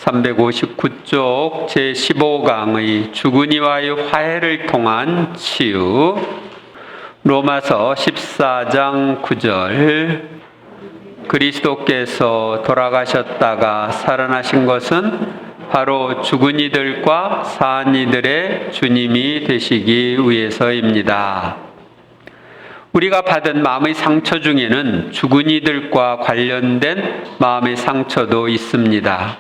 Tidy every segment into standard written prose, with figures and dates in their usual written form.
359쪽 제15강의 죽은 이와의 화해를 통한 치유. 로마서 14장 9절. 그리스도께서 돌아가셨다가 살아나신 것은 바로 죽은 이들과 산 이들의 주님이 되시기 위해서입니다. 우리가 받은 마음의 상처 중에는 죽은 이들과 관련된 마음의 상처도 있습니다.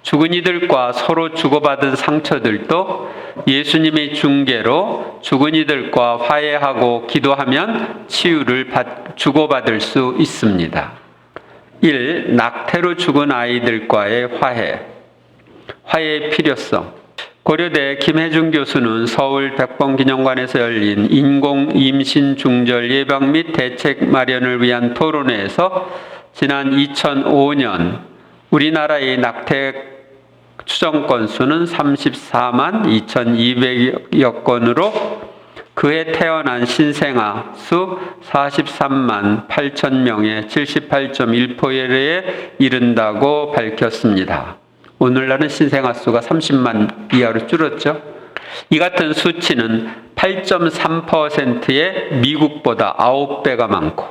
죽은 이들과 서로 주고받은 상처들도 예수님의 중개로 죽은 이들과 화해하고 기도하면 치유를 주고받을 수 있습니다. 1. 낙태로 죽은 아이들과의 화해. 화해의 필요성. 고려대 김혜중 교수는 서울 백범기념관에서 열린 인공 임신 중절 예방 및 대책 마련을 위한 토론회에서 지난 2005년 우리나라의 낙태 추정 건수는 34만 2,200여 건으로 그해 태어난 신생아 수 43만 8천 명의 78.1%에 이른다고 밝혔습니다. 오늘날은 신생아 수가 30만 이하로 줄었죠. 이 같은 수치는 8.3%의 미국보다 9배가 많고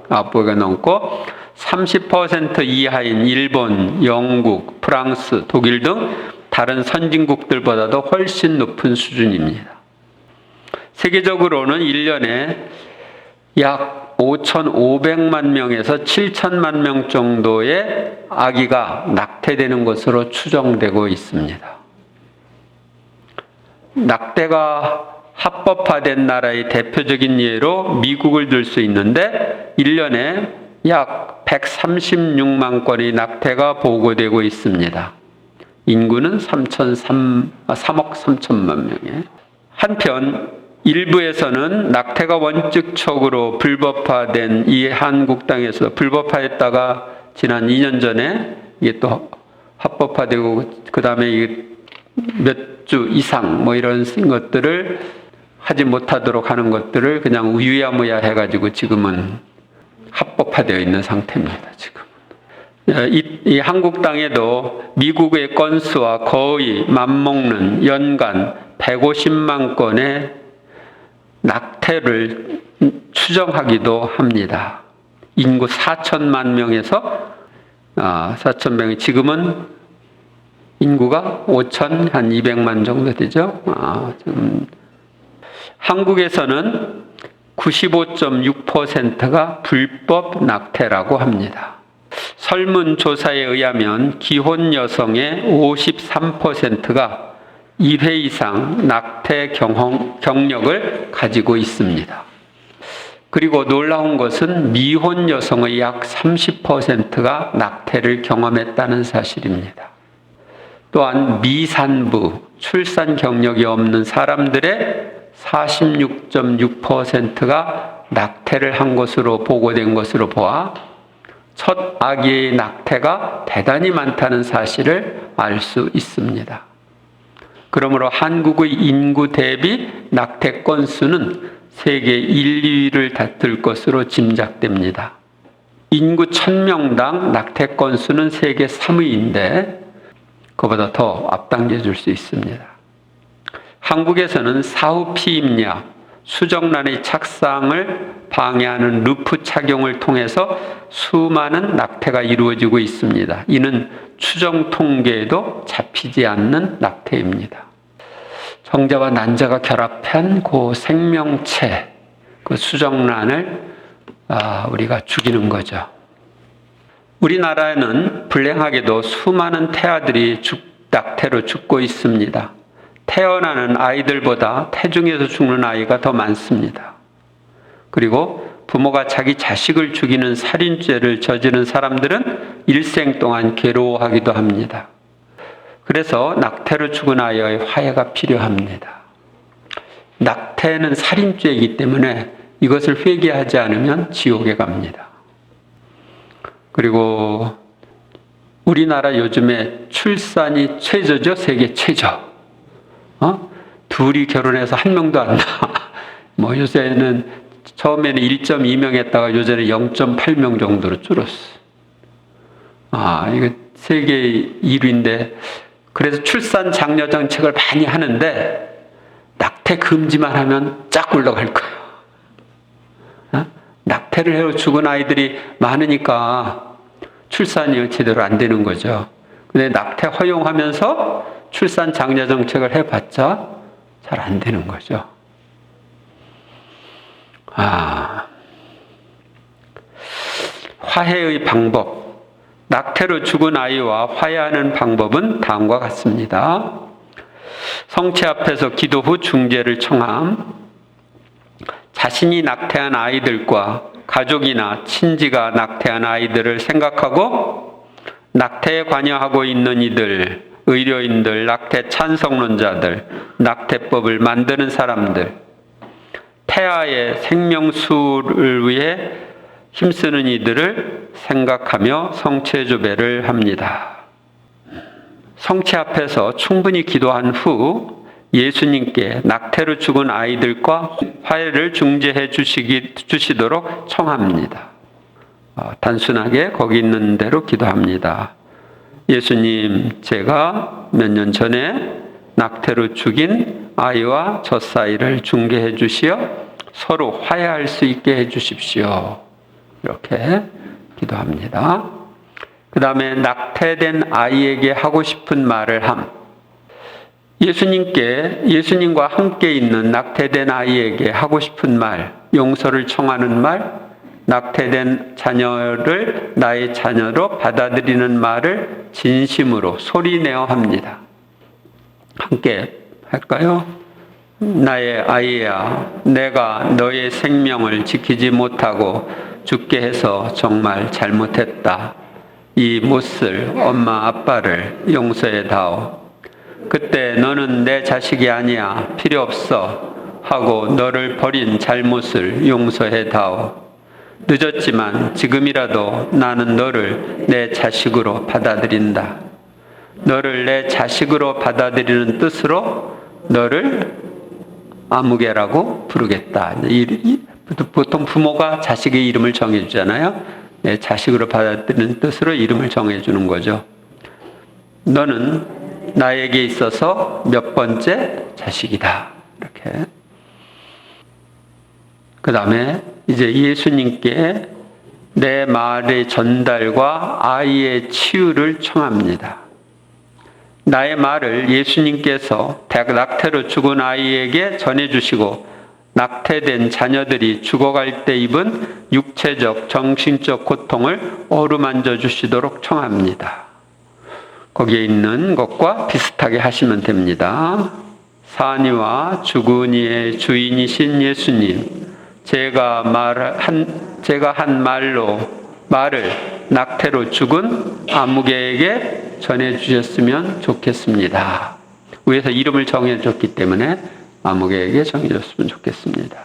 9배가 넘고 30% 이하인 일본, 영국, 프랑스, 독일 등 다른 선진국들보다도 훨씬 높은 수준입니다. 세계적으로는 1년에 약 5,500만 명에서 7천만 명 정도의 아기가 낙태되는 것으로 추정되고 있습니다. 낙태가 합법화된 나라의 대표적인 예로 미국을 들 수 있는데 1년에 약 136만 건의 낙태가 보고되고 있습니다. 인구는 3억 3천만 명에. 한편 일부에서는 낙태가 원칙적으로 불법화된 이 한국 땅에서 불법화했다가 지난 2년 전에 이게 또 합법화되고 그 다음에 몇 주 이상 뭐 이런 것들을 하지 못하도록 하는 것들을 그냥 우야무야 해가지고 지금은 합법화되어 있는 상태입니다. 지금 이 한국 땅에도 미국의 건수와 거의 맞먹는 연간 150만 건의 낙태를 추정하기도 합니다. 인구 4천만 명에서 4천 명이 지금은 인구가 5천 한 200만 정도 되죠. 한국에서는 95.6%가 불법 낙태라고 합니다. 설문조사에 의하면 기혼 여성의 53%가 1회 이상 낙태 경력을 가지고 있습니다. 그리고 놀라운 것은 미혼 여성의 약 30%가 낙태를 경험했다는 사실입니다. 또한 미산부, 출산 경력이 없는 사람들의 46.6%가 낙태를 한 것으로 보고된 것으로 보아 첫 아기의 낙태가 대단히 많다는 사실을 알 수 있습니다. 그러므로 한국의 인구 대비 낙태 건수는 세계 1, 2위를 다툴 것으로 짐작됩니다. 인구 1000명당 낙태 건수는 세계 3위인데 그보다 더 앞당겨 줄 수 있습니다. 한국에서는 사후 피임약, 수정란의 착상을 방해하는 루프 착용을 통해서 수많은 낙태가 이루어지고 있습니다. 이는 추정 통계에도 잡히지 않는 낙태입니다. 정자와 난자가 결합한 그 생명체, 그 수정란을 우리가 죽이는 거죠. 우리나라에는 불행하게도 수많은 태아들이 낙태로 죽고 있습니다. 태어나는 아이들보다 태중에서 죽는 아이가 더 많습니다. 그리고 부모가 자기 자식을 죽이는 살인죄를 저지른 사람들은 일생 동안 괴로워하기도 합니다. 그래서 낙태로 죽은 아이의 화해가 필요합니다. 낙태는 살인죄이기 때문에 이것을 회개하지 않으면 지옥에 갑니다. 그리고 우리나라 요즘에 출산이 최저죠? 세계 최저. 둘이 결혼해서 한 명도 안 나. 요새는 처음에는 1.2명 했다가 요새는 0.8명 정도로 줄었어. 이거 세계 1위인데 그래서 출산 장려 정책을 많이 하는데 낙태 금지만 하면 쫙 올라갈 거예요. 낙태를 해서 죽은 아이들이 많으니까 출산이 제대로 안 되는 거죠. 근데 낙태 허용하면서 출산 장려 정책을 해봤자 잘 안 되는 거죠. 화해의 방법. 낙태로 죽은 아이와 화해하는 방법은 다음과 같습니다. 성체 앞에서 기도 후 중재를 청함. 자신이 낙태한 아이들과 가족이나 친지가 낙태한 아이들을 생각하고 낙태에 관여하고 있는 이들, 의료인들, 낙태 찬성론자들, 낙태법을 만드는 사람들, 태아의 생명수를 위해 힘쓰는 이들을 생각하며 성체조배를 합니다. 성체 앞에서 충분히 기도한 후 예수님께 낙태로 죽은 아이들과 화해를 중재해 주시도록 청합니다. 단순하게 거기 있는 대로 기도합니다. 예수님, 제가 몇 년 전에 낙태로 죽인 아이와 저 사이를 중개해 주시어 서로 화해할 수 있게 해 주십시오. 이렇게 기도합니다. 그 다음에 낙태된 아이에게 하고 싶은 말을 함. 예수님과 함께 있는 낙태된 아이에게 하고 싶은 말, 용서를 청하는 말, 낙태된 자녀를 나의 자녀로 받아들이는 말을 진심으로 소리내어 합니다. 함께 할까요? 나의 아이야, 내가 너의 생명을 지키지 못하고 죽게 해서 정말 잘못했다. 이 못쓸 엄마 아빠를 용서해 다오. 그때 너는 내 자식이 아니야, 필요 없어 하고 너를 버린 잘못을 용서해 다오. 늦었지만 지금이라도 나는 너를 내 자식으로 받아들인다. 너를 내 자식으로 받아들이는 뜻으로 너를 아무개라고 부르겠다. 보통 부모가 자식의 이름을 정해주잖아요. 내 자식으로 받아들이는 뜻으로 이름을 정해주는 거죠. 너는 나에게 있어서 몇 번째 자식이다. 이렇게. 그 다음에 이제 예수님께 내 말의 전달과 아이의 치유를 청합니다. 나의 말을 예수님께서 낙태로 죽은 아이에게 전해주시고 낙태된 자녀들이 죽어갈 때 입은 육체적, 정신적 고통을 어루만져 주시도록 청합니다. 거기에 있는 것과 비슷하게 하시면 됩니다. 산이와 죽은 이의 주인이신 예수님, 제가 한 말을 낙태로 죽은 아무개에게 전해주셨으면 좋겠습니다. 위에서 이름을 정해줬기 때문에 아무개에게 정해줬으면 좋겠습니다.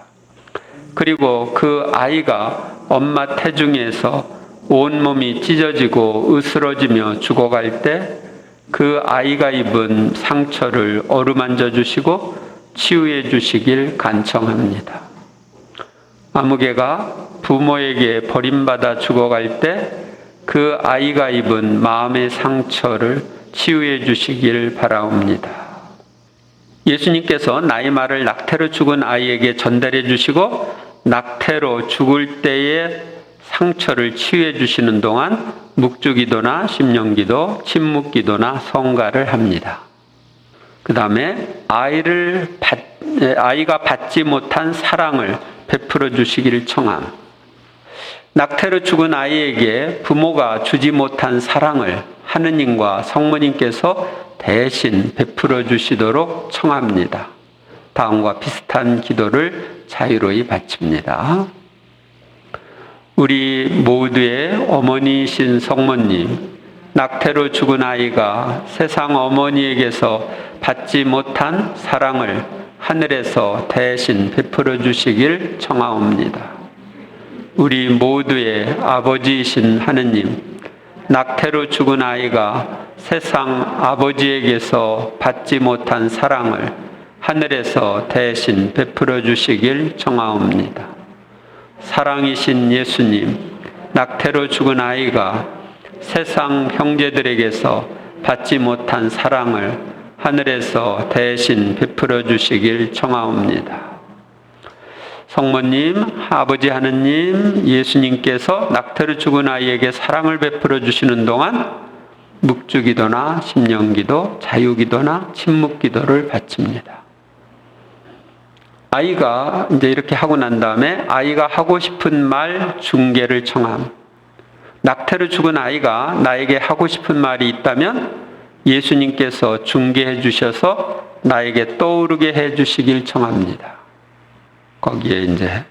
그리고 그 아이가 엄마 태중에서 온몸이 찢어지고 으스러지며 죽어갈 때 그 아이가 입은 상처를 어루만져 주시고 치유해 주시길 간청합니다. 아무개가 부모에게 버림받아 죽어갈 때 그 아이가 입은 마음의 상처를 치유해 주시길 바라옵니다. 예수님께서 나의 말을 낙태로 죽은 아이에게 전달해 주시고 낙태로 죽을 때의 상처를 치유해 주시는 동안 묵주기도나 심령기도, 침묵기도나 성가를 합니다. 그 다음에 아이가 받지 못한 사랑을 베풀어 주시기를 청함. 낙태로 죽은 아이에게 부모가 주지 못한 사랑을 하느님과 성모님께서 대신 베풀어 주시도록 청합니다. 다음과 비슷한 기도를 자유로이 바칩니다. 우리 모두의 어머니이신 성모님, 낙태로 죽은 아이가 세상 어머니에게서 받지 못한 사랑을 하늘에서 대신 베풀어 주시길 청하옵니다. 우리 모두의 아버지이신 하느님, 낙태로 죽은 아이가 세상 아버지에게서 받지 못한 사랑을 하늘에서 대신 베풀어 주시길 청하옵니다. 사랑이신 예수님, 낙태로 죽은 아이가 세상 형제들에게서 받지 못한 사랑을 하늘에서 대신 베풀어 주시길 청하옵니다. 성모님, 아버지 하느님, 예수님께서 낙태로 죽은 아이에게 사랑을 베풀어 주시는 동안 묵주기도나 심령기도, 자유기도나 침묵기도를 바칩니다. 아이가 이제 이렇게 하고 난 다음에 아이가 하고 싶은 말 중개를 청함. 낙태로 죽은 아이가 나에게 하고 싶은 말이 있다면 예수님께서 중개해 주셔서 나에게 떠오르게 해 주시길 청합니다. 거기에 이제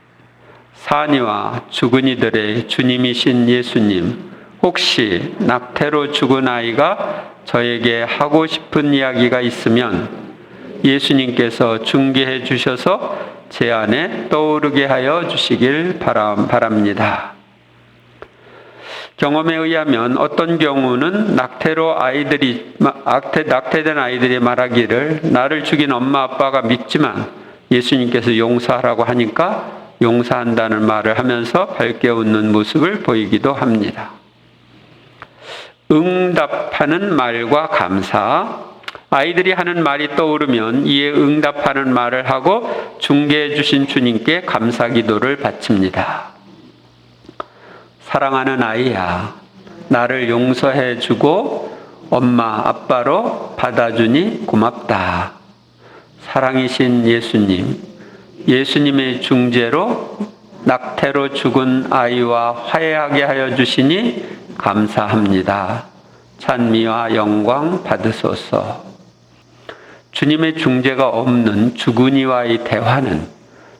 산이와 죽은 이들의 주님이신 예수님, 혹시 낙태로 죽은 아이가 저에게 하고 싶은 이야기가 있으면 예수님께서 중개해 주셔서 제 안에 떠오르게 하여 주시길 바랍니다. 경험에 의하면 어떤 경우는 낙태된 아이들이 말하기를 나를 죽인 엄마 아빠가 믿지만 예수님께서 용서하라고 하니까 용서한다는 말을 하면서 밝게 웃는 모습을 보이기도 합니다. 응답하는 말과 감사. 아이들이 하는 말이 떠오르면 이에 응답하는 말을 하고 중개해 주신 주님께 감사 기도를 바칩니다. 사랑하는 아이야, 나를 용서해 주고 엄마 아빠로 받아주니 고맙다. 사랑이신 예수님, 예수님의 중재로 낙태로 죽은 아이와 화해하게 하여 주시니 감사합니다. 찬미와 영광 받으소서. 주님의 중재가 없는 죽은이와의 대화는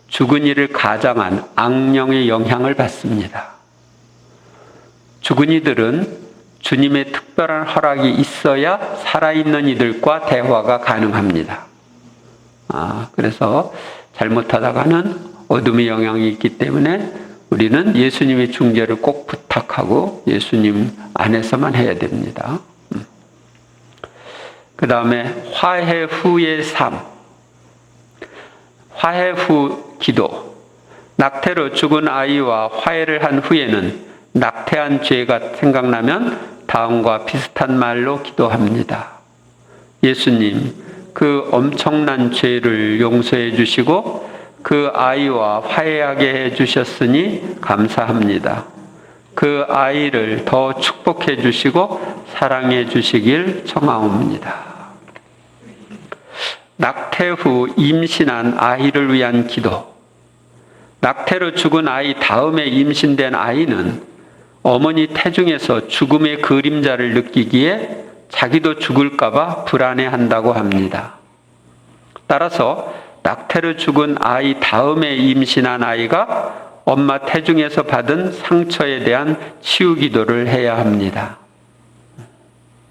죽은이를 가장한 악령의 영향을 받습니다. 죽은이들은 주님의 특별한 허락이 있어야 살아있는 이들과 대화가 가능합니다. 그래서 잘못하다가는 어둠의 영향이 있기 때문에 우리는 예수님의 중재를 꼭 부탁하고 예수님 안에서만 해야 됩니다. 그 다음에 화해 후의 삶. 화해 후 기도. 낙태로 죽은 아이와 화해를 한 후에는 낙태한 죄가 생각나면 다음과 비슷한 말로 기도합니다. 예수님, 그 엄청난 죄를 용서해 주시고 그 아이와 화해하게 해 주셨으니 감사합니다. 그 아이를 더 축복해 주시고 사랑해 주시길 청하옵니다. 낙태 후 임신한 아이를 위한 기도. 낙태로 죽은 아이 다음에 임신된 아이는 어머니 태중에서 죽음의 그림자를 느끼기에 자기도 죽을까봐 불안해한다고 합니다. 따라서 낙태로 죽은 아이 다음에 임신한 아이가 엄마 태중에서 받은 상처에 대한 치유 기도를 해야 합니다.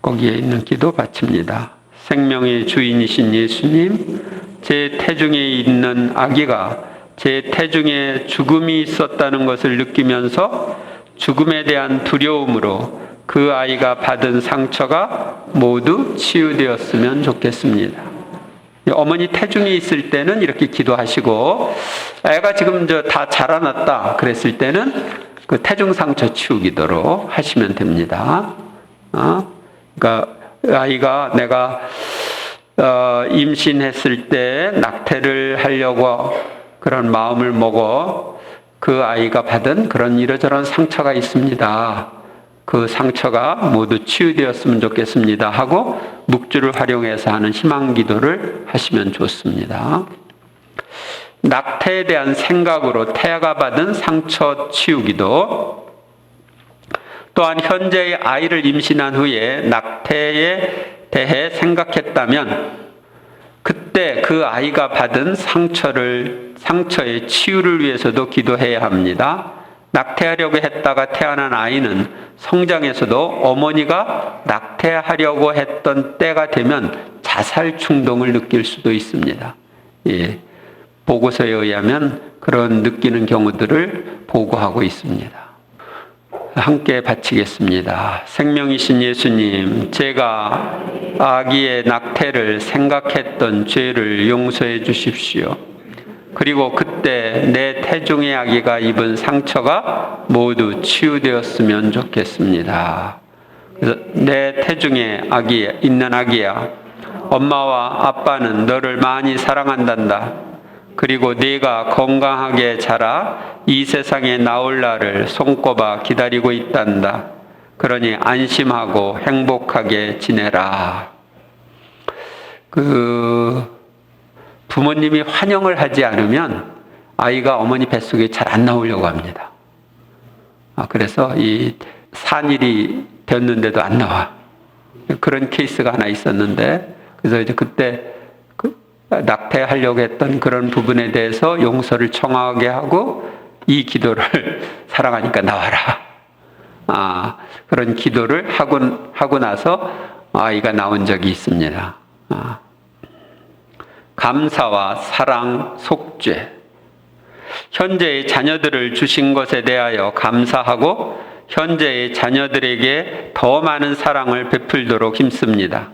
거기에 있는 기도 바칩니다. 생명의 주인이신 예수님, 제 태중에 있는 아기가 제 태중에 죽음이 있었다는 것을 느끼면서 죽음에 대한 두려움으로 그 아이가 받은 상처가 모두 치유되었으면 좋겠습니다. 어머니 태중에 있을 때는 이렇게 기도하시고, 애가 지금 다 자라났다 그랬을 때는 그 태중 상처 치유 기도로 하시면 됩니다. 그러니까 아이가 내가 임신했을 때 낙태를 하려고 그런 마음을 먹어 그 아이가 받은 그런 이러저런 상처가 있습니다. 그 상처가 모두 치유되었으면 좋겠습니다 하고 묵주를 활용해서 하는 희망 기도를 하시면 좋습니다. 낙태에 대한 생각으로 태아가 받은 상처 치유 기도. 또한 현재의 아이를 임신한 후에 낙태에 대해 생각했다면 그때 그 아이가 받은 상처의 치유를 위해서도 기도해야 합니다. 낙태하려고 했다가 태어난 아이는 성장에서도 어머니가 낙태하려고 했던 때가 되면 자살 충동을 느낄 수도 있습니다. 보고서에 의하면 그런 느끼는 경우들을 보고하고 있습니다. 함께 바치겠습니다. 생명이신 예수님, 제가 아기의 낙태를 생각했던 죄를 용서해 주십시오. 그리고 그때 내 태중의 아기가 입은 상처가 모두 치유되었으면 좋겠습니다. 그래서 내 태중에 있는 아기야, 엄마와 아빠는 너를 많이 사랑한단다. 그리고 네가 건강하게 자라 이 세상에 나올 날을 손꼽아 기다리고 있단다. 그러니 안심하고 행복하게 지내라. 부모님이 환영을 하지 않으면 아이가 어머니 뱃속에 잘 안 나오려고 합니다. 그래서 이 산일이 되었는데도 안 나와. 그런 케이스가 하나 있었는데, 그래서 이제 그때 낙태하려고 했던 그런 부분에 대해서 용서를 청하게 하고 이 기도를 사랑하니까 나와라. 그런 기도를 하고 나서 아이가 나온 적이 있습니다. 감사와 사랑, 속죄. 현재의 자녀들을 주신 것에 대하여 감사하고 현재의 자녀들에게 더 많은 사랑을 베풀도록 힘씁니다.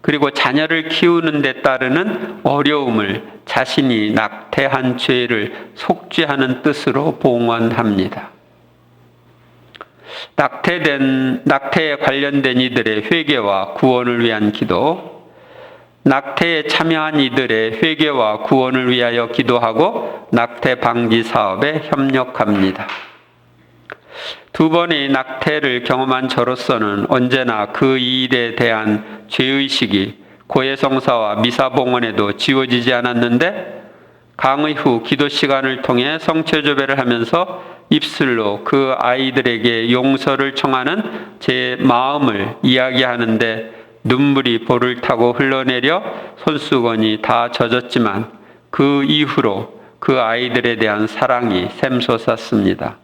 그리고 자녀를 키우는 데 따르는 어려움을 자신이 낙태한 죄를 속죄하는 뜻으로 봉헌합니다. 낙태에 관련된 이들의 회개와 구원을 위한 기도, 낙태에 참여한 이들의 회개와 구원을 위하여 기도하고 낙태 방지 사업에 협력합니다. 두 번의 낙태를 경험한 저로서는 언제나 그 일에 대한 죄의식이 고해성사와 미사봉헌에도 지워지지 않았는데, 강의 후 기도 시간을 통해 성체조배를 하면서 입술로 그 아이들에게 용서를 청하는 제 마음을 이야기하는데 눈물이 볼을 타고 흘러내려 손수건이 다 젖었지만 그 이후로 그 아이들에 대한 사랑이 샘솟았습니다.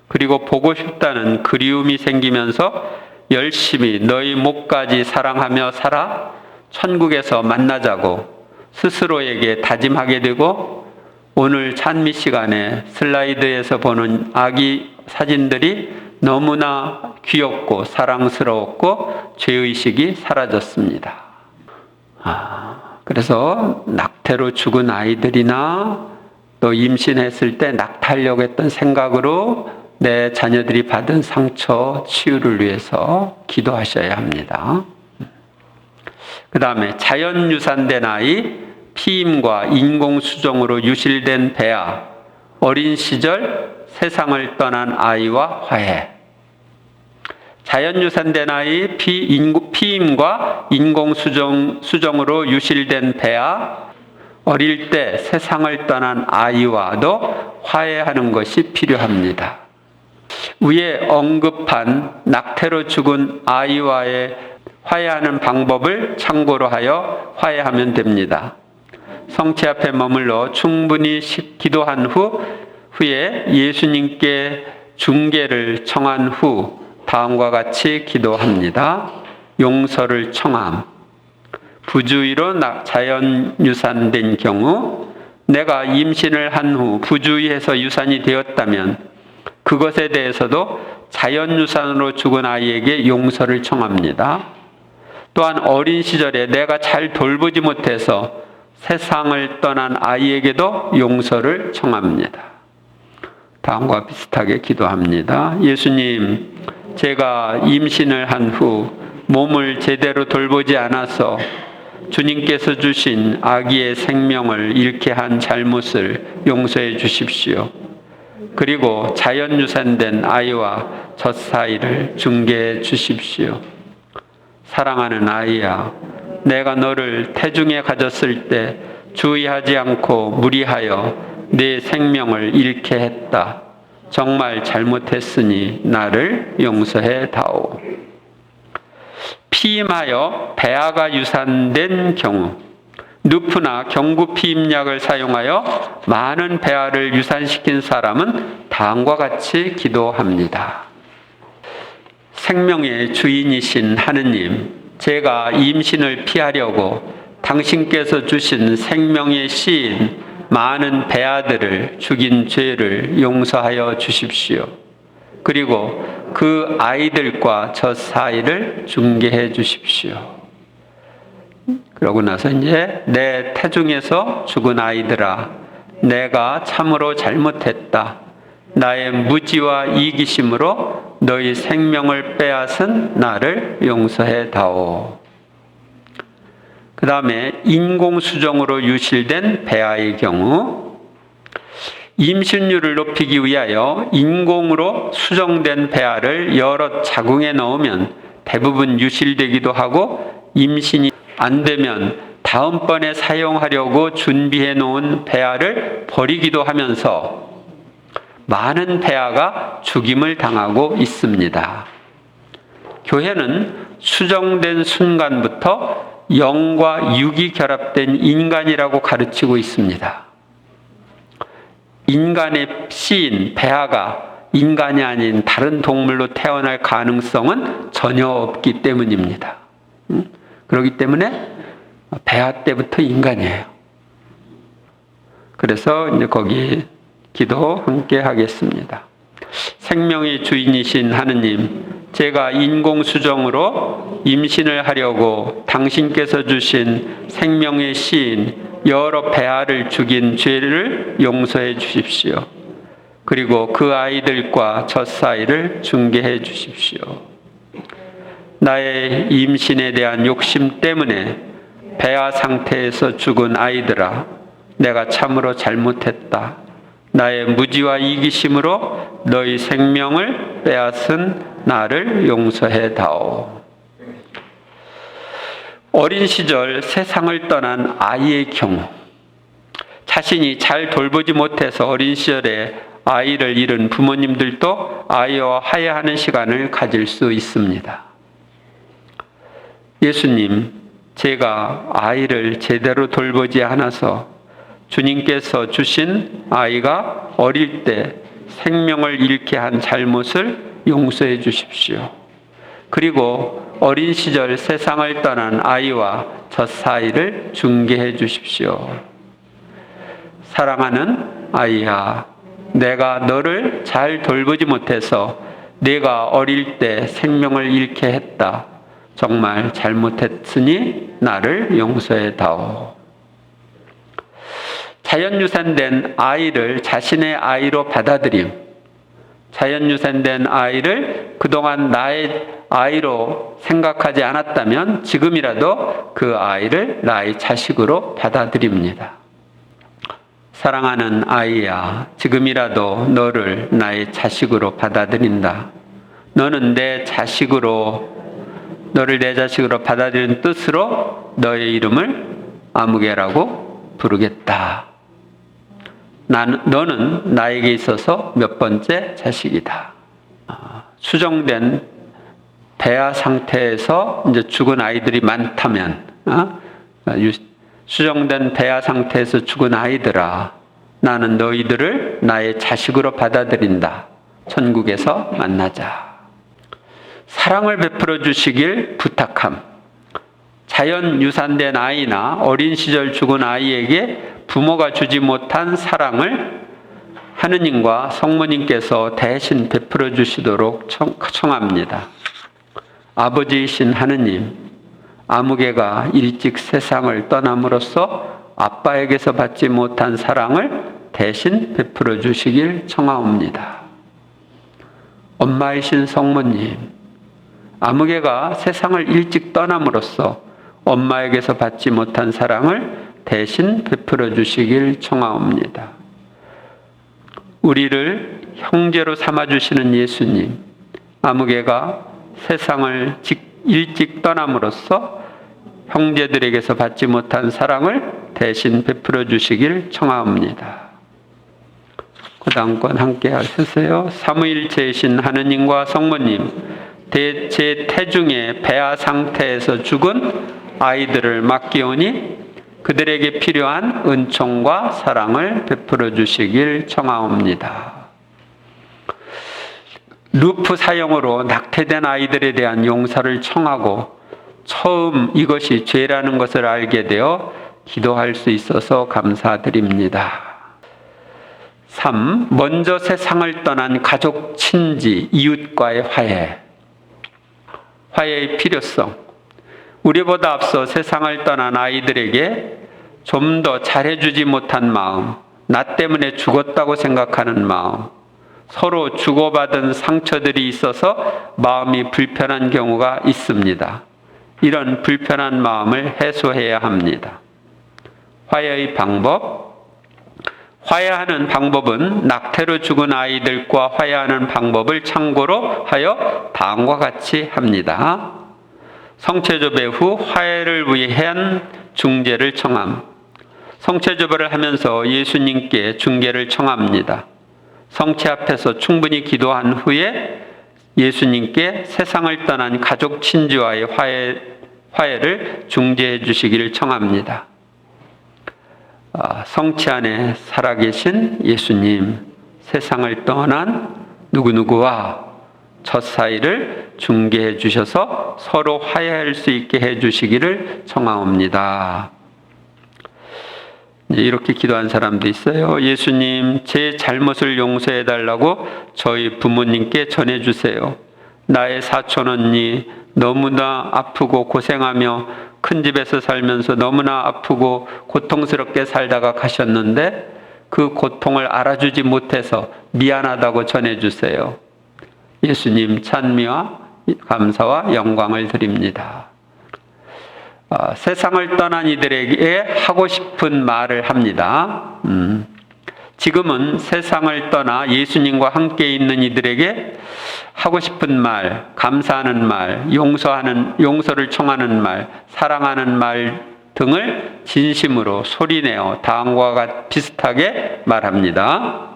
그리고 보고 싶다는 그리움이 생기면서 열심히 너희 목까지 사랑하며 살아 천국에서 만나자고 스스로에게 다짐하게 되고, 오늘 찬미 시간에 슬라이드에서 보는 아기 사진들이 너무나 귀엽고 사랑스러웠고 죄의식이 사라졌습니다. 그래서 낙태로 죽은 아이들이나 또 임신했을 때 낙태하려고 했던 생각으로 내 자녀들이 받은 상처 치유를 위해서 기도하셔야 합니다. 그 다음에 자연유산된 아이, 피임과 인공수정으로 유실된 배아, 어린 시절 세상을 떠난 아이와 화해. 자연유산된 아이, 피임과 인공수정으로 유실된 배아, 어릴 때 세상을 떠난 아이와도 화해하는 것이 필요합니다. 위에 언급한 낙태로 죽은 아이와의 화해하는 방법을 참고로 하여 화해하면 됩니다. 성체 앞에 머물러 충분히 기도한 후에 예수님께 중개를 청한 후 다음과 같이 기도합니다. 용서를 청함. 부주의로 자연유산된 경우, 내가 임신을 한 후 부주의해서 유산이 되었다면 그것에 대해서도 자연유산으로 죽은 아이에게 용서를 청합니다. 또한 어린 시절에 내가 잘 돌보지 못해서 세상을 떠난 아이에게도 용서를 청합니다. 다음과 비슷하게 기도합니다. 예수님, 제가 임신을 한 후 몸을 제대로 돌보지 않아서 주님께서 주신 아기의 생명을 잃게 한 잘못을 용서해 주십시오. 그리고 자연유산된 아이와 저 사이를 중개해 주십시오. 사랑하는 아이야, 내가 너를 태중에 가졌을 때 주의하지 않고 무리하여 내 생명을 잃게 했다. 정말 잘못했으니 나를 용서해 다오. 피임하여 배아가 유산된 경우, 누프나 경구 피임약을 사용하여 많은 배아를 유산시킨 사람은 다음과 같이 기도합니다. 생명의 주인이신 하느님, 제가 임신을 피하려고 당신께서 주신 생명의 씨인 많은 배아들을 죽인 죄를 용서하여 주십시오. 그리고 그 아이들과 저 사이를 중개해 주십시오. 그러고 나서 이제 내 태중에서 죽은 아이들아, 내가 참으로 잘못했다. 나의 무지와 이기심으로 너희 생명을 빼앗은 나를 용서해 다오. 그 다음에 인공수정으로 유실된 배아의 경우, 임신율을 높이기 위하여 인공으로 수정된 배아를 여러 자궁에 넣으면 대부분 유실되기도 하고, 임신이 안 되면 다음번에 사용하려고 준비해 놓은 배아를 버리기도 하면서 많은 배아가 죽임을 당하고 있습니다. 교회는 수정된 순간부터 영과 육이 결합된 인간이라고 가르치고 있습니다. 인간의 씨인 배아가 인간이 아닌 다른 동물로 태어날 가능성은 전혀 없기 때문입니다. 그렇기 때문에 배아 때부터 인간이에요. 그래서 이제 거기 기도 함께 하겠습니다. 생명의 주인이신 하느님, 제가 인공수정으로 임신을 하려고 당신께서 주신 생명의 씨인 여러 배아를 죽인 죄를 용서해 주십시오. 그리고 그 아이들과 저 사이를 중개해 주십시오. 나의 임신에 대한 욕심 때문에 배아 상태에서 죽은 아이들아, 내가 참으로 잘못했다. 나의 무지와 이기심으로 너희 생명을 빼앗은 나를 용서해 다오. 어린 시절 세상을 떠난 아이의 경우, 자신이 잘 돌보지 못해서 어린 시절에 아이를 잃은 부모님들도 아이와 화해하는 시간을 가질 수 있습니다. 예수님, 제가 아이를 제대로 돌보지 않아서 주님께서 주신 아이가 어릴 때 생명을 잃게 한 잘못을 용서해 주십시오. 그리고 어린 시절 세상을 떠난 아이와 저 사이를 중개해 주십시오. 사랑하는 아이야, 내가 너를 잘 돌보지 못해서 네가 어릴 때 생명을 잃게 했다. 정말 잘못했으니 나를 용서해 다오. 자연유산된 아이를 자신의 아이로 받아들임, 자연유산된 아이를 그동안 나의 아이로 생각하지 않았다면 지금이라도 그 아이를 나의 자식으로 받아들입니다. 사랑하는 아이야, 지금이라도 너를 나의 자식으로 받아들인다. 너는 내 자식으로, 너를 내 자식으로 받아들이는 뜻으로 너의 이름을 아무개라고 부르겠다. 너는 나에게 있어서 몇 번째 자식이다. 수정된 배아 상태에서 이제 죽은 아이들이 많다면, 수정된 배아 상태에서 죽은 아이들아, 나는 너희들을 나의 자식으로 받아들인다. 천국에서 만나자. 사랑을 베풀어 주시길 부탁함. 자연 유산된 아이나 어린 시절 죽은 아이에게 부모가 주지 못한 사랑을 하느님과 성모님께서 대신 베풀어 주시도록 청합니다. 아버지이신 하느님, 아무개가 일찍 세상을 떠남으로써 아빠에게서 받지 못한 사랑을 대신 베풀어 주시길 청하옵니다. 엄마이신 성모님, 아무개가 세상을 일찍 떠남으로써 엄마에게서 받지 못한 사랑을 대신 베풀어 주시길 청하옵니다. 우리를 형제로 삼아주시는 예수님, 아무개가 세상을 일찍 떠남으로써 형제들에게서 받지 못한 사랑을 대신 베풀어 주시길 청하옵니다. 그 다음 건 함께 하세요. 삼위일체이신 하느님과 성모님, 제 태중의 배아 상태에서 죽은 아이들을 맡기오니 그들에게 필요한 은총과 사랑을 베풀어 주시길 청하옵니다. 루프 사용으로 낙태된 아이들에 대한 용서를 청하고 처음 이것이 죄라는 것을 알게 되어 기도할 수 있어서 감사드립니다. 3. 먼저 세상을 떠난 가족, 친지, 이웃과의 화해. 화해의 필요성. 우리보다 앞서 세상을 떠난 아이들에게 좀 더 잘해주지 못한 마음, 나 때문에 죽었다고 생각하는 마음, 서로 주고받은 상처들이 있어서 마음이 불편한 경우가 있습니다. 이런 불편한 마음을 해소해야 합니다. 화해의 방법. 화해하는 방법은 낙태로 죽은 아이들과 화해하는 방법을 참고로 하여 다음과 같이 합니다. 성체조배 후 화해를 위한 중재를 청함. 성체조배를 하면서 예수님께 중재를 청합니다. 성체 앞에서 충분히 기도한 후에 예수님께 세상을 떠난 가족 친지와의 화해를 중재해 주시기를 청합니다. 성체 안에 살아계신 예수님, 세상을 떠난 누구누구와 첫 사이를 중개해 주셔서 서로 화해할 수 있게 해 주시기를 청하옵니다. 이렇게 기도한 사람도 있어요. 예수님, 제 잘못을 용서해 달라고 저희 부모님께 전해 주세요. 나의 사촌 언니 너무나 아프고 고생하며 큰 집에서 살면서 너무나 아프고 고통스럽게 살다가 가셨는데 그 고통을 알아주지 못해서 미안하다고 전해 주세요. 예수님, 찬미와 감사와 영광을 드립니다. 세상을 떠난 이들에게 하고 싶은 말을 합니다. 지금은 세상을 떠나 예수님과 함께 있는 이들에게 하고 싶은 말, 감사하는 말, 용서를 청하는 말, 사랑하는 말 등을 진심으로 소리내어 다음과 비슷하게 말합니다.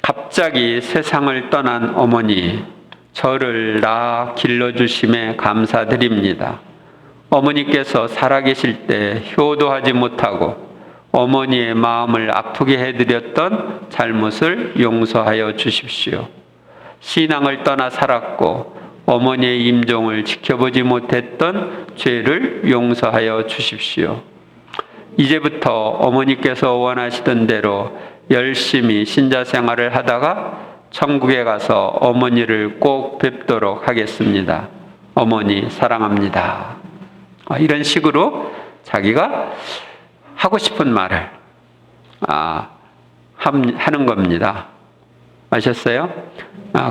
갑자기 세상을 떠난 어머니, 저를 낳아 길러주심에 감사드립니다. 어머니께서 살아계실 때 효도하지 못하고 어머니의 마음을 아프게 해드렸던 잘못을 용서하여 주십시오. 신앙을 떠나 살았고 어머니의 임종을 지켜보지 못했던 죄를 용서하여 주십시오. 이제부터 어머니께서 원하시던 대로 열심히 신자 생활을 하다가 천국에 가서 어머니를 꼭 뵙도록 하겠습니다. 어머니 사랑합니다. 이런 식으로 자기가 하고 싶은 말을 하는 겁니다. 아셨어요?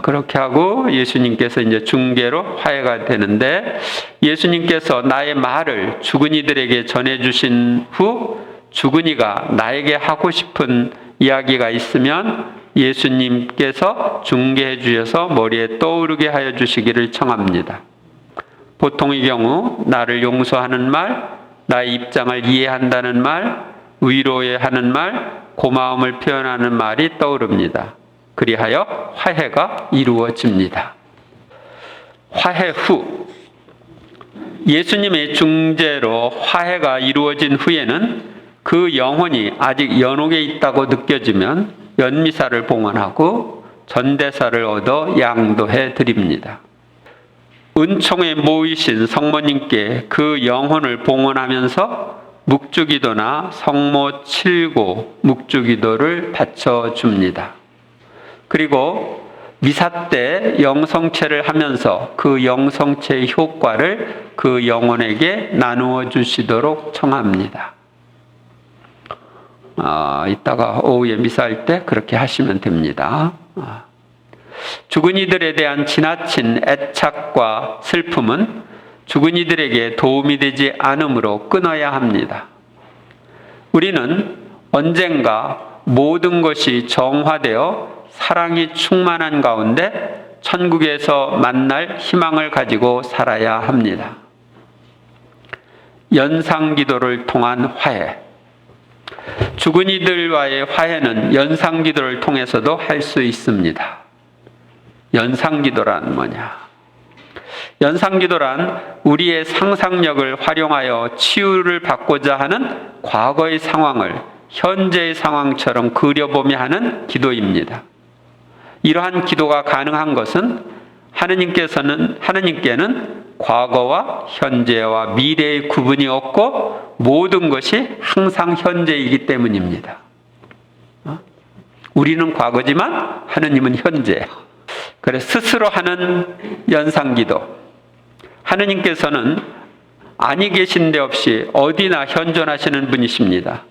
그렇게 하고 예수님께서 이제 중개로 화해가 되는데, 예수님께서 나의 말을 죽은 이들에게 전해주신 후 죽은 이가 나에게 하고 싶은 이야기가 있으면 예수님께서 중개해 주셔서 머리에 떠오르게 하여 주시기를 청합니다. 보통의 경우 나를 용서하는 말, 나의 입장을 이해한다는 말, 위로하는 말, 고마움을 표현하는 말이 떠오릅니다. 그리하여 화해가 이루어집니다. 화해 후, 예수님의 중재로 화해가 이루어진 후에는 그 영혼이 아직 연옥에 있다고 느껴지면 연미사를 봉헌하고 전대사를 얻어 양도해 드립니다. 은총에 모이신 성모님께 그 영혼을 봉헌하면서 묵주기도나 성모 7고 묵주기도를 바쳐줍니다. 그리고 미사 때 영성체를 하면서 그 영성체의 효과를 그 영혼에게 나누어 주시도록 청합니다. 이따가 오후에 미사할 때 그렇게 하시면 됩니다. 죽은 이들에 대한 지나친 애착과 슬픔은 죽은 이들에게 도움이 되지 않으므로 끊어야 합니다. 우리는 언젠가 모든 것이 정화되어 사랑이 충만한 가운데 천국에서 만날 희망을 가지고 살아야 합니다. 연상기도를 통한 화해. 죽은 이들과의 화해는 연상기도를 통해서도 할 수 있습니다. 연상기도란 뭐냐? 연상기도란 우리의 상상력을 활용하여 치유를 받고자 하는 과거의 상황을 현재의 상황처럼 그려보며 하는 기도입니다. 이러한 기도가 가능한 것은 하느님께는 과거와 현재와 미래의 구분이 없고 모든 것이 항상 현재이기 때문입니다. 우리는 과거지만 하느님은 현재예요. 그래서 스스로 하는 연상기도. 하느님께서는 아니 계신 데 없이 어디나 현존하시는 분이십니다.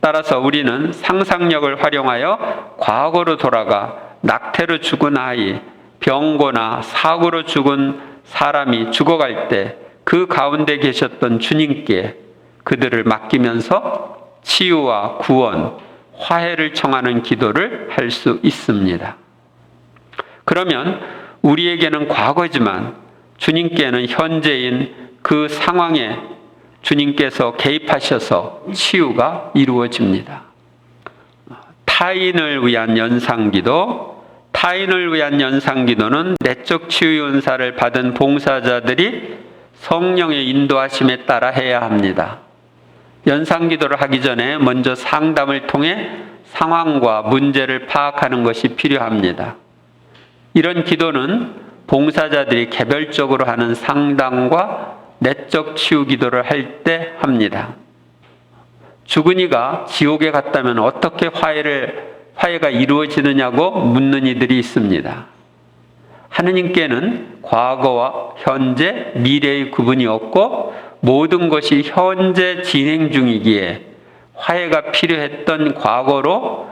따라서 우리는 상상력을 활용하여 과거로 돌아가 낙태로 죽은 아이, 병고나 사고로 죽은 사람이 죽어갈 때 그 가운데 계셨던 주님께 그들을 맡기면서 치유와 구원, 화해를 청하는 기도를 할 수 있습니다. 그러면 우리에게는 과거지만 주님께는 현재인 그 상황에 주님께서 개입하셔서 치유가 이루어집니다. 타인을 위한 연상기도, 타인을 위한 연상기도는 내적 치유 은사를 받은 봉사자들이 성령의 인도하심에 따라 해야 합니다. 연상기도를 하기 전에 먼저 상담을 통해 상황과 문제를 파악하는 것이 필요합니다. 이런 기도는 봉사자들이 개별적으로 하는 상담과 내적 치유 기도를 할 때 합니다. 죽은 이가 지옥에 갔다면 어떻게 화해가 이루어지느냐고 묻는 이들이 있습니다. 하느님께는 과거와 현재, 미래의 구분이 없고 모든 것이 현재 진행 중이기에 화해가 필요했던 과거로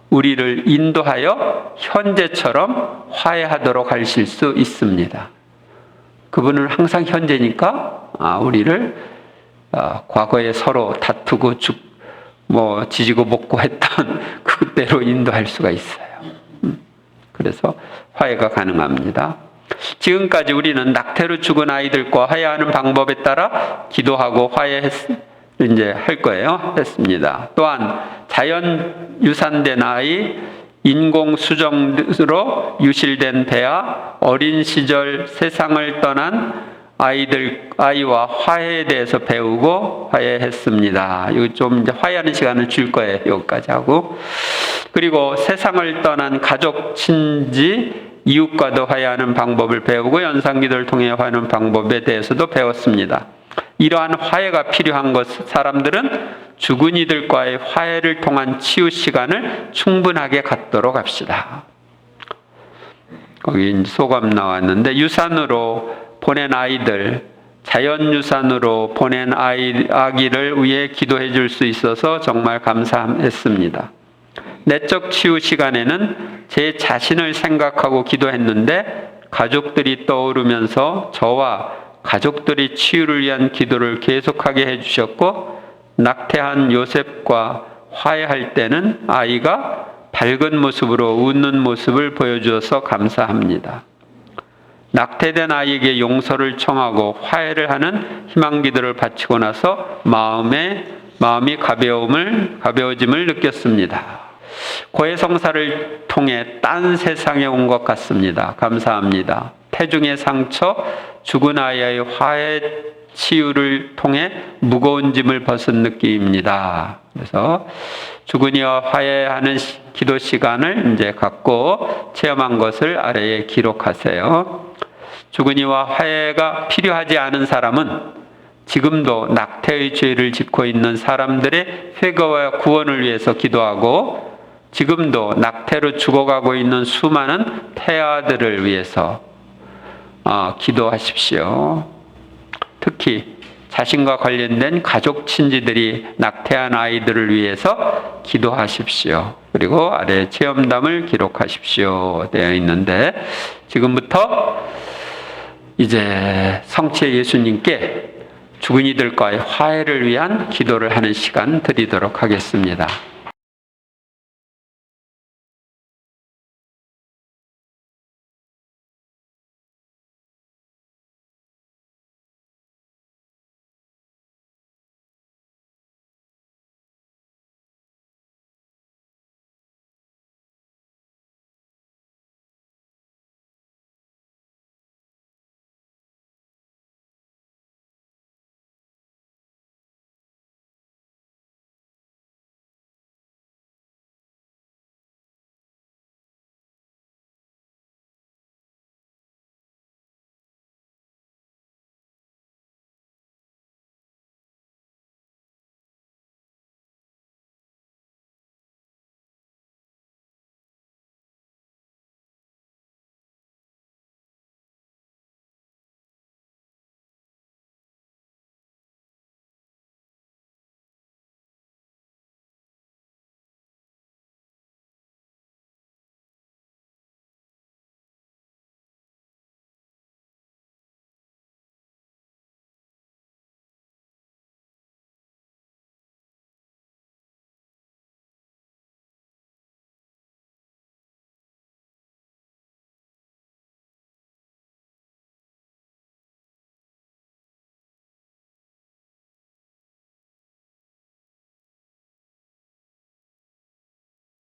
우리를 인도하여 현재처럼 화해하도록 하실 수 있습니다. 그분은 항상 현재니까 우리를 과거에 서로 다투고 지지고 볶고 했던 그때로 인도할 수가 있어요. 그래서 화해가 가능합니다. 지금까지 우리는 낙태로 죽은 아이들과 화해하는 방법에 따라 기도하고 할 거예요. 했습니다. 또한 자연 유산된 아이, 인공 수정으로 유실된 배아, 어린 시절 세상을 떠난 아이와 화해에 대해서 배우고 화해했습니다. 이거 좀 이제 화해하는 시간을 줄 거예요. 여기까지 하고. 그리고 세상을 떠난 가족, 친지, 이웃과도 화해하는 방법을 배우고 연상기도를 통해 화해하는 방법에 대해서도 배웠습니다. 이러한 화해가 필요한 사람들은 죽은 이들과의 화해를 통한 치유 시간을 충분하게 갖도록 합시다. 거기 소감 나왔는데 유산으로 보낸 아이들, 자연유산으로 보낸 아기를 위해 기도해 줄 수 있어서 정말 감사했습니다. 내적 치유 시간에는 제 자신을 생각하고 기도했는데 가족들이 떠오르면서 저와 가족들이 치유를 위한 기도를 계속하게 해주셨고 낙태한 요셉과 화해할 때는 아이가 밝은 모습으로 웃는 모습을 보여주어서 감사합니다. 낙태된 아이에게 용서를 청하고 화해를 하는 희망기도를 바치고 나서 마음이 가벼워짐을 느꼈습니다. 고해성사를 통해 딴 세상에 온 것 같습니다. 감사합니다. 태중의 상처, 죽은 아이의 화해 치유를 통해 무거운 짐을 벗은 느낌입니다. 그래서 죽은 이와 화해하는 기도 시간을 이제 갖고 체험한 것을 아래에 기록하세요. 죽은 이와 화해가 필요하지 않은 사람은 지금도 낙태의 죄를 짓고 있는 사람들의 회개와 구원을 위해서 기도하고 지금도 낙태로 죽어가고 있는 수많은 태아들을 위해서 기도하십시오. 특히 자신과 관련된 가족 친지들이 낙태한 아이들을 위해서 기도하십시오. 그리고 아래 체험담을 기록하십시오. 되어 있는데 지금부터 이제 성체 예수님께 죽은 이들과의 화해를 위한 기도를 하는 시간 드리도록 하겠습니다.